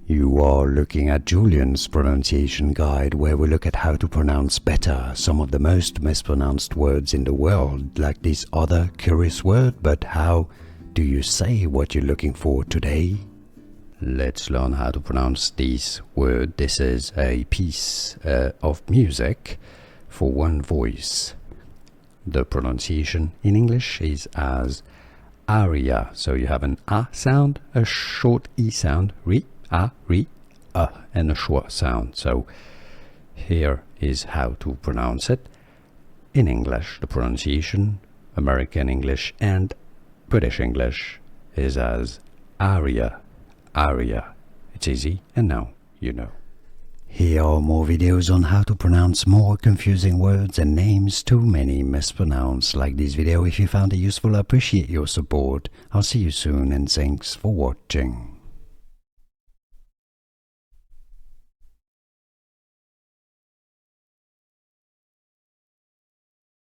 You are looking at Julian's pronunciation guide, where we look at how to pronounce better some of the most mispronounced words in the world, like this other curious word. But how do you say what you're looking for today? Let's learn how to pronounce this word. This is a piece of music for one voice. The pronunciation in English is as aria. So you have an a sound, a short e sound, ri, a, and a schwa sound. So here is how to pronounce it. In English, the pronunciation, American English and British English, is as aria, aria. It's easy, and now you know. Here are more videos on how to pronounce more confusing words and names too many mispronounced. Like this video if you found it useful. I appreciate your support. I'll see you soon, and thanks for watching.